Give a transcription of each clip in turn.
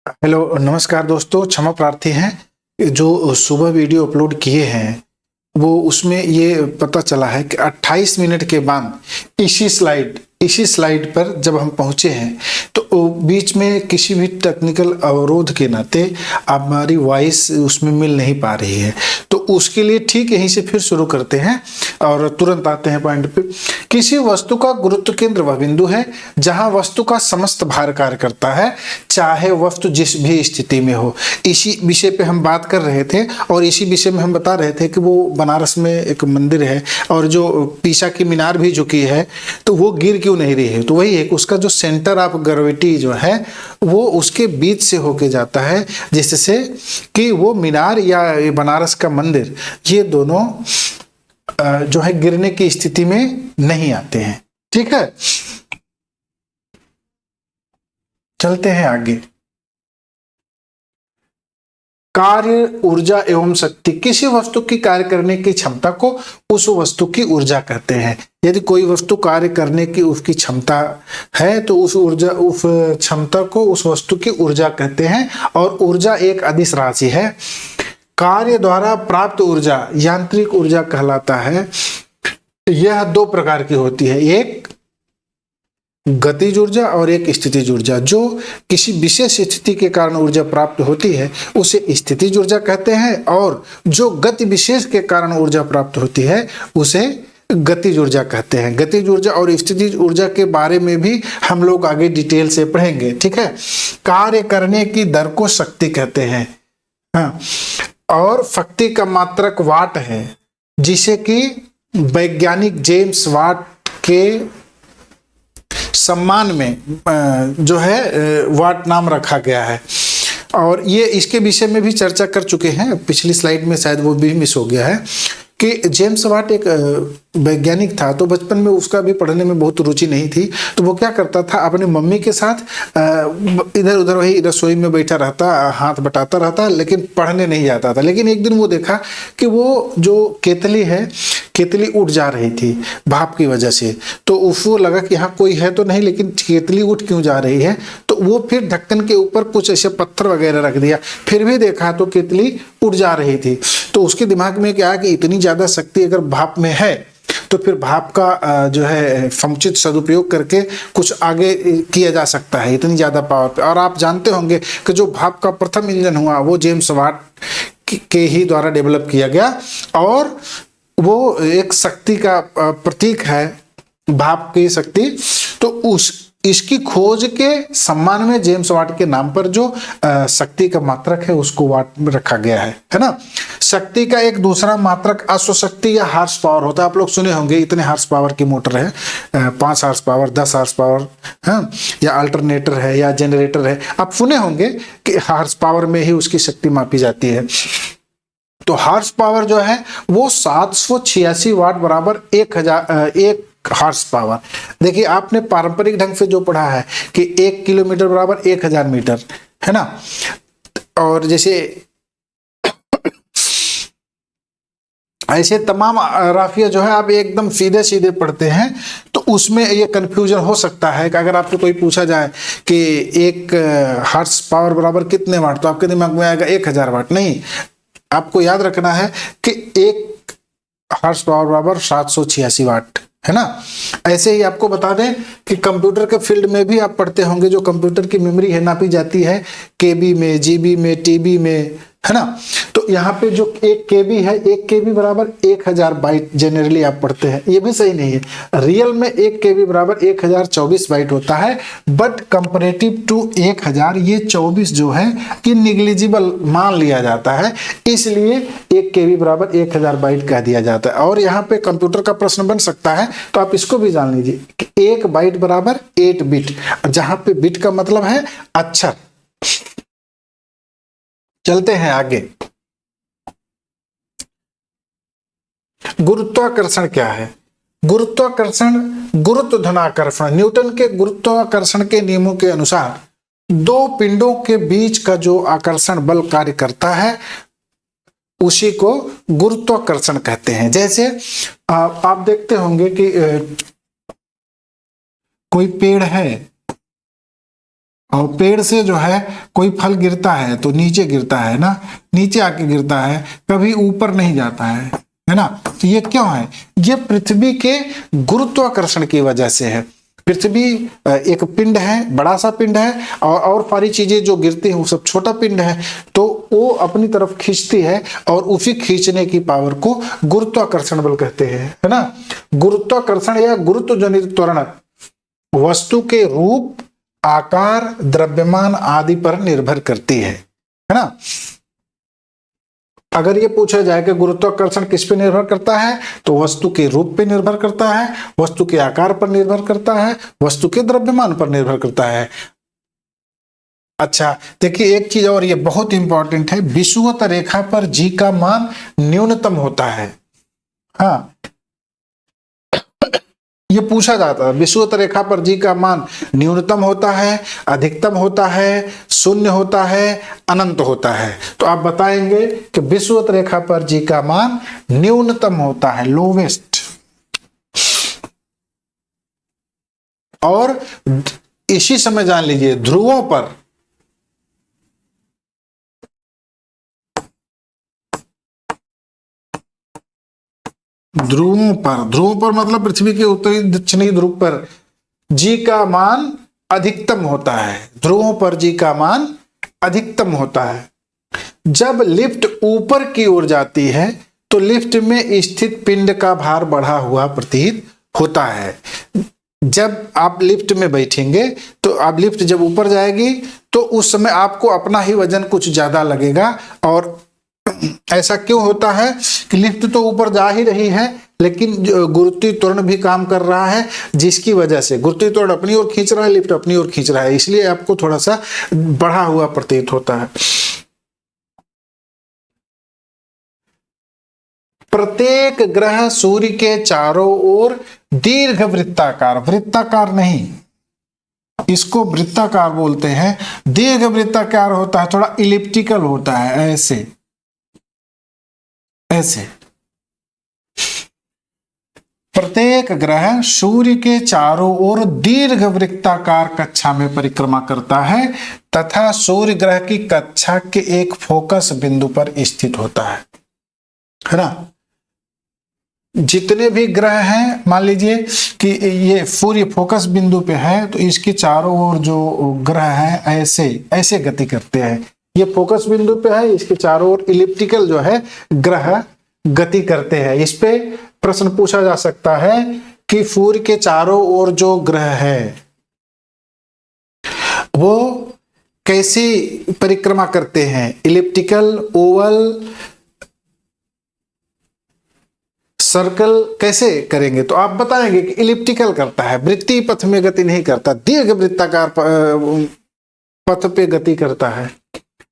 Hello नमस्कार दोस्तों, क्षमा प्रार्थी हैं। जो सुबह वीडियो अपलोड किए हैं वो उसमें ये पता चला है कि 28 मिनट के बाद इसी स्लाइड पर जब हम पहुंचे हैं तो बीच में किसी भी टेक्निकल अवरोध के नाते हमारी वॉइस उसमें मिल नहीं पा रही है। तो उसके लिए ठीक यहीं से फिर शुरू करते हैं और तुरंत आते हैं पॉइंट पे। किसी वस्तु का गुरुत्व केंद्र वह बिंदु है जहां वस्तु का समस्त भार कार्य करता है, चाहे वस्तु जिस भी स्थिति में हो। इसी विषय पे हम बात कर रहे थे और इसी विषय में हम बता रहे थे कि वो बनारस में एक मंदिर है और जो पीसा की मीनार भी झुकी है तो वो गिर क्यों नहीं रही है। तो वही है, उसका जो सेंटर ऑफ ग्रेविटी जो है वो उसके बीच से होके जाता है, जिससे कि वो मीनार या बनारस का मंदिर ये दोनों जो है गिरने की स्थिति में नहीं आते हैं। ठीक है, चलते हैं आगे। कार्य, ऊर्जा एवं शक्ति। किसी वस्तु की कार्य करने की क्षमता को उस वस्तु की ऊर्जा कहते हैं। यदि कोई वस्तु कार्य करने की उसकी क्षमता है तो उस क्षमता को उस वस्तु की ऊर्जा कहते हैं। और ऊर्जा एक अदिश राशि है। कार्य द्वारा प्राप्त ऊर्जा यांत्रिक ऊर्जा कहलाता है। यह दो प्रकार की होती है, एक गतिज ऊर्जा और एक स्थितिज ऊर्जा। जो किसी विशेष स्थिति के कारण ऊर्जा प्राप्त होती है उसे स्थितिज ऊर्जा कहते हैं, और जो गति विशेष के कारण ऊर्जा प्राप्त होती है उसे गतिज ऊर्जा कहते हैं। गतिज ऊर्जा और स्थितिज ऊर्जा के बारे में भी हम लोग आगे डिटेल से पढ़ेंगे। ठीक है, कार्य करने की दर को शक्ति कहते हैं। हाँ, और शक्ति का मात्रक वाट है, जिसे कि वैज्ञानिक जेम्स वाट के सम्मान में जो है वाट नाम रखा गया है। और ये इसके विषय में भी चर्चा कर चुके हैं, पिछली स्लाइड में शायद वो भी मिस हो गया है कि जेम्स वाट एक वैज्ञानिक था। तो बचपन में उसका भी पढ़ने में बहुत रुचि नहीं थी, तो वो क्या करता था, अपने मम्मी के साथ इधर उधर वही रसोई में बैठा रहता, हाथ बटाता रहता, लेकिन पढ़ने नहीं जाता था। लेकिन एक दिन वो देखा कि वो जो केतली है, केतली उठ जा रही थी भाप की वजह से। तो उसको लगा कि यहाँ कोई है तो नहीं, लेकिन केतली उठ क्यों जा रही है। तो वो फिर ढक्कन के ऊपर कुछ ऐसे पत्थर वगैरह रख दिया, फिर भी देखा तो केतली उठ जा रही थी। तो उसके दिमाग में क्या कि इतनी ज्यादा शक्ति अगर भाप में है तो फिर भाप का जो है समुचित सदुपयोग करके कुछ आगे किया जा सकता है, इतनी ज्यादा पावर पे। और आप जानते होंगे कि जो भाप का प्रथम इंजन हुआ वो जेम्स वाट के ही द्वारा डेवलप किया गया, और वो एक शक्ति का प्रतीक है, भाप की शक्ति। तो इसकी खोज के सम्मान में जेम्स वाट के नाम पर जो शक्ति का मात्रक है उसको वाट में रखा गया है ना। शक्ति का एक दूसरा मात्रक अश्वशक्ति या हार्स पावर होता है। आप लोग सुने होंगे इतने हार्स पावर की मोटर है, 5 हार्स पावर, 10 हार्स पावर, हाँ, या अल्टरनेटर है या जनरेटर है। आप सुने होंगे कि हार्स पावर में ही उसकी शक्ति मापी जाती है। तो हार्स पावर जो है वो 786 वाट बराबर 1 हार्स पावर। देखिए, आपने पारंपरिक ढंग से जो पढ़ा है कि 1 किलोमीटर बराबर 1000 मीटर, है ना। और जैसे ऐसे तमाम राफिया जो है आप एकदम सीधे सीधे पढ़ते हैं तो उसमें ये कंफ्यूजन हो सकता है कि अगर आपसे कोई पूछा जाए कि 1 हार्स पावर बराबर कितने वाट, तो आपके दिमाग में आएगा 1000 वाट। नहीं, आपको याद रखना है कि 1 हार्स पावर बराबर 786 वाट, है ना। ऐसे ही आपको बता दें कि कंप्यूटर के फील्ड में भी आप पढ़ते होंगे, जो कंप्यूटर की मेमोरी है नापी जाती है केबी में, जीबी में, टीबी में, है ना। तो यहाँ पे जो 1 केबी है, 1 केबी बराबर 1000 बाइट जनरली आप पढ़ते हैं। ये भी सही नहीं है। रियल में 1 केबी बराबर 1024 बाइट होता है, बट कंपेरेटिव टू 1000 ये 24 जो है ये निग्लिजिबल मान लिया जाता है, इसलिए 1 केबी बराबर 1000 बाइट कह दिया जाता है। और यहाँ पे कंप्यूटर का प्रश्न बन सकता है, तो आप इसको भी जान लीजिए कि 1 बाइट बराबर 8 बिट, जहां पे बिट का मतलब है अक्षर। चलते हैं आगे। गुरुत्वाकर्षण क्या है? गुरुत्वाकर्षण, गुरुत्व धनाकर्षण, न्यूटन के गुरुत्वाकर्षण के नियमों के अनुसार 2 पिंडों के बीच का जो आकर्षण बल कार्य करता है उसी को गुरुत्वाकर्षण कहते हैं। जैसे आप देखते होंगे कि कोई पेड़ है और पेड़ से जो है कोई फल गिरता है तो नीचे गिरता है ना, नीचे आके गिरता है, कभी ऊपर नहीं जाता है ना। तो ये क्यों है? ये पृथ्वी के गुरुत्वाकर्षण की वजह से है। पृथ्वी एक पिंड है, बड़ा सा पिंड है, और सारी चीजें जो गिरती हैं वो सब छोटा पिंड है, तो वो अपनी तरफ खींचती है और उसी खींचने की पावर को गुरुत्वाकर्षण बल कहते हैं, है ना। गुरुत्वाकर्षण या गुरुत्व जनित त्वरण वस्तु के रूप, आकार, द्रव्यमान आदि पर निर्भर करती है ना। अगर ये पूछा जाए कि गुरुत्वाकर्षण किस पे निर्भर करता है, तो वस्तु के रूप पे निर्भर करता है, वस्तु के आकार पर निर्भर करता है, वस्तु के द्रव्यमान पर निर्भर करता है। अच्छा देखिए, एक चीज और ये बहुत इंपॉर्टेंट है, विषुवत रेखा पर जी का मान न्यूनतम होता है। हाँ, ये पूछा जाता है, विषुवत रेखा पर जी का मान न्यूनतम होता है, अधिकतम होता है, शून्य होता है, अनंत होता है। तो आप बताएंगे कि विषुवत रेखा पर जी का मान न्यूनतम होता है, लोवेस्ट। और इसी समय जान लीजिए ध्रुवों पर ध्रुवों पर मतलब पृथ्वी के उत्तरी दक्षिणी ध्रुव पर जी का मान अधिकतम होता है। ध्रुवों पर जी का मान अधिकतम होता है। जब लिफ्ट ऊपर की ओर जाती है तो लिफ्ट में स्थित पिंड का भार बढ़ा हुआ प्रतीत होता है। जब आप लिफ्ट में बैठेंगे तो आप लिफ्ट जब ऊपर जाएगी तो उस समय आपको अपना ही वजन कुछ ज्यादा लगेगा। और ऐसा क्यों होता है कि लिफ्ट तो ऊपर जा ही रही है, लेकिन गुरुत्वीय त्वरण भी काम कर रहा है, जिसकी वजह से गुरुत्वीय त्वरण अपनी ओर खींच रहा है, लिफ्ट अपनी ओर खींच रहा है, इसलिए आपको थोड़ा सा बढ़ा हुआ प्रतीत होता है। प्रत्येक ग्रह सूर्य के चारों ओर दीर्घ वृत्ताकार, वृत्ताकार नहीं, इसको वृत्ताकार बोलते हैं, दीर्घ वृत्ताकार होता है, थोड़ा इलिप्टिकल होता है, ऐसे ऐसे। प्रत्येक ग्रह सूर्य के चारों ओर दीर्घ वृत्ताकार कक्षा में परिक्रमा करता है तथा सूर्य ग्रह की कक्षा के एक फोकस बिंदु पर स्थित होता है ना। जितने भी ग्रह हैं, मान लीजिए कि ये सूर्य फोकस बिंदु पे है, तो इसके चारों ओर जो ग्रह हैं ऐसे ऐसे गति करते हैं। ये फोकस बिंदु पे है, इसके चारों ओर इलिप्टिकल जो है ग्रह गति करते हैं। इस पे प्रश्न पूछा जा सकता है कि सूर्य के चारों ओर जो ग्रह है वो कैसी परिक्रमा करते हैं, इलिप्टिकल, ओवल, सर्कल, कैसे करेंगे? तो आप बताएंगे कि इलिप्टिकल करता है, वृत्तीय पथ में गति नहीं करता, दीर्घ वृत्ताकार पथ पे गति करता है।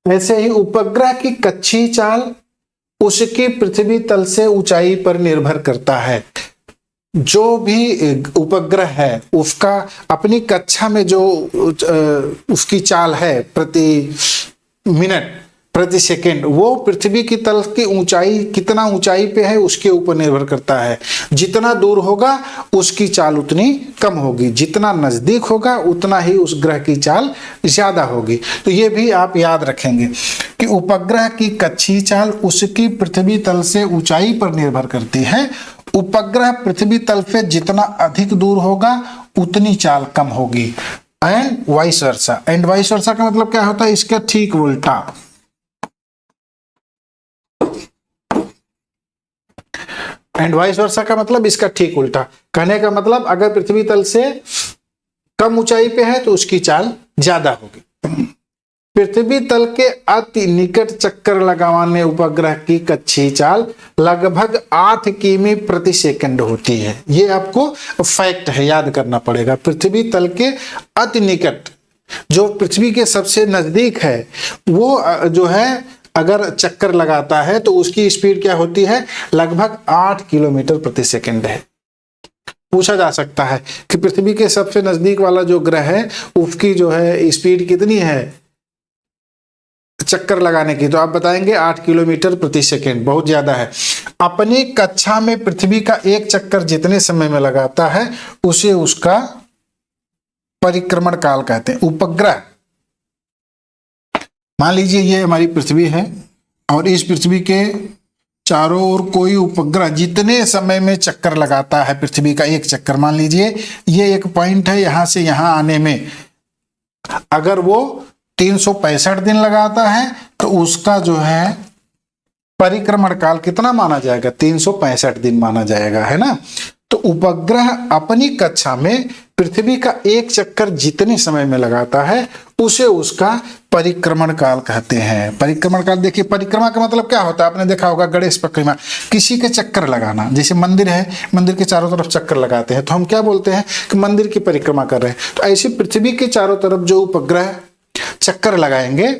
ऐसे ही उपग्रह की कक्षीय चाल उसकी पृथ्वी तल से ऊंचाई पर निर्भर करता है। जो भी उपग्रह है उसका अपनी कक्षा में जो उसकी चाल है प्रति मिनट, प्रति सेकंड, वो पृथ्वी की तल की ऊंचाई, कितना ऊंचाई पे है उसके ऊपर निर्भर करता है। जितना दूर होगा उसकी चाल उतनी कम होगी, जितना नजदीक होगा उतना ही उस ग्रह की चाल ज्यादा होगी। तो ये भी आप याद रखेंगे कि उपग्रह की कक्षीय चाल उसकी पृथ्वी तल से ऊंचाई पर निर्भर करती है। उपग्रह पृथ्वी तल से जितना अधिक दूर होगा उतनी चाल कम होगी। And vice versa. And vice versa का मतलब क्या होता है? इसका ठीक उल्टा। एंड वाइस वर्सा का मतलब इसका ठीक उल्टा। कहने का मतलब अगर पृथ्वी तल से कम ऊंचाई पे है तो उसकी चाल ज्यादा होगी। पृथ्वी तल के अति निकट चक्कर लगाने उपग्रह की कक्षीय चाल लगभग 8 किमी प्रति सेकंड होती है। ये आपको फैक्ट है, याद करना पड़ेगा। पृथ्वी तल के अति निकट, जो पृथ्वी के सबसे नजदीक है, वो जो है अगर चक्कर लगाता है तो उसकी स्पीड क्या होती है? लगभग 8 किलोमीटर प्रति सेकंड है। पूछा जा सकता है कि पृथ्वी के सबसे नजदीक वाला जो ग्रह है उसकी जो है स्पीड कितनी है चक्कर लगाने की, तो आप बताएंगे 8 किलोमीटर प्रति सेकंड, बहुत ज्यादा है। अपनी कक्षा में पृथ्वी का एक चक्कर जितने समय में लगाता है उसे उसका परिक्रमण काल कहते हैं। उपग्रह मान लीजिए ये हमारी पृथ्वी है और इस पृथ्वी के चारों ओर कोई उपग्रह जितने समय में चक्कर लगाता है, पृथ्वी का एक चक्कर, मान लीजिए ये एक पॉइंट है, यहां से यहां आने में अगर वो 365 दिन लगाता है तो उसका जो है परिक्रमण काल कितना माना जाएगा? 365 दिन माना जाएगा, है ना। तो उपग्रह अपनी कक्षा में पृथ्वी का एक चक्कर जितने समय में लगाता है उसे उसका परिक्रमण काल कहते हैं। परिक्रमण काल, देखिए परिक्रमा का मतलब क्या होता है, आपने देखा होगा गणेश परिक्रमा, किसी के चक्कर लगाना। जैसे मंदिर है, मंदिर के चारों तरफ चक्कर लगाते हैं तो हम क्या बोलते हैं कि मंदिर की परिक्रमा कर रहे हैं। तो ऐसे पृथ्वी के चारों तरफ जो उपग्रह चक्कर लगाएंगे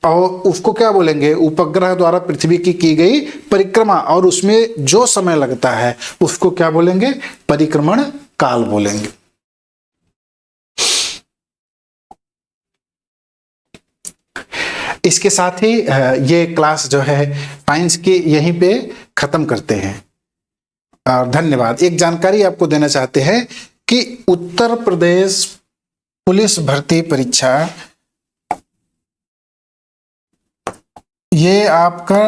और उसको क्या बोलेंगे? उपग्रह द्वारा पृथ्वी की गई परिक्रमा, और उसमें जो समय लगता है उसको क्या बोलेंगे? परिक्रमण काल बोलेंगे। इसके साथ ही ये क्लास जो है साइंस की यहीं पे खत्म करते हैं। और धन्यवाद। एक जानकारी आपको देना चाहते हैं कि उत्तर प्रदेश पुलिस भर्ती परीक्षा ये आपका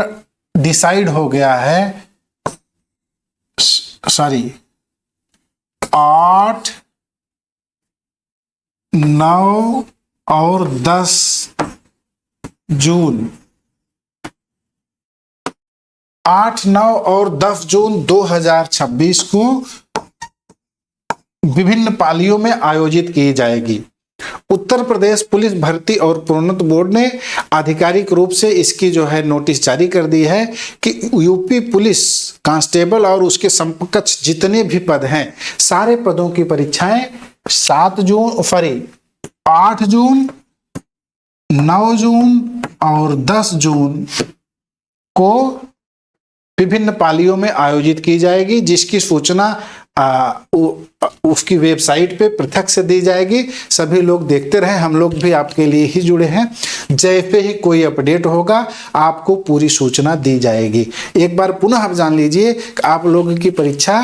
डिसाइड हो गया है, सॉरी 8, 9 और 10 जून, 8, 9 और 10 जून 2026 को विभिन्न पालियों में आयोजित की जाएगी। उत्तर प्रदेश पुलिस भर्ती और प्रोन्नति बोर्ड ने आधिकारिक रूप से इसकी जो है नोटिस जारी कर दी है कि यूपी पुलिस कांस्टेबल और उसके समकक्ष जितने भी पद हैं, सारे पदों की परीक्षाएं 8 जून, 9 जून और 10 जून को विभिन्न पालियों में आयोजित की जाएगी, जिसकी सूचना उसकी वेबसाइट पे पृथक से दी जाएगी। सभी लोग देखते रहें, हम लोग भी आपके लिए ही जुड़े हैं। जैसे ही कोई अपडेट होगा आपको पूरी सूचना दी जाएगी। एक बार पुनः आप जान लीजिए कि आप लोगों की परीक्षा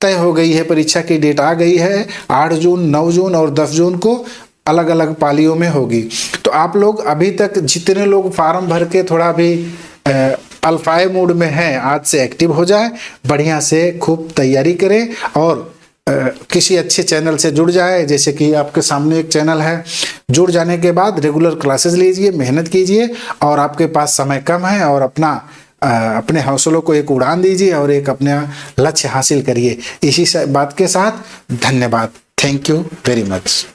तय हो गई है, परीक्षा की डेट आ गई है। 8 जून, 9 जून और 10 जून को अलग अलग पालियों में होगी। तो आप लोग अभी तक जितने लोग फार्म भर के थोड़ा भी अल्फाई मूड में हैं, आज से एक्टिव हो जाए, बढ़िया से खूब तैयारी करें और किसी अच्छे चैनल से जुड़ जाए। जैसे कि आपके सामने एक चैनल है, जुड़ जाने के बाद रेगुलर क्लासेस लीजिए, मेहनत कीजिए और आपके पास समय कम है और अपने हौसलों को एक उड़ान दीजिए और एक अपना लक्ष्य हासिल करिए। इसी बात के साथ धन्यवाद। Thank you very much.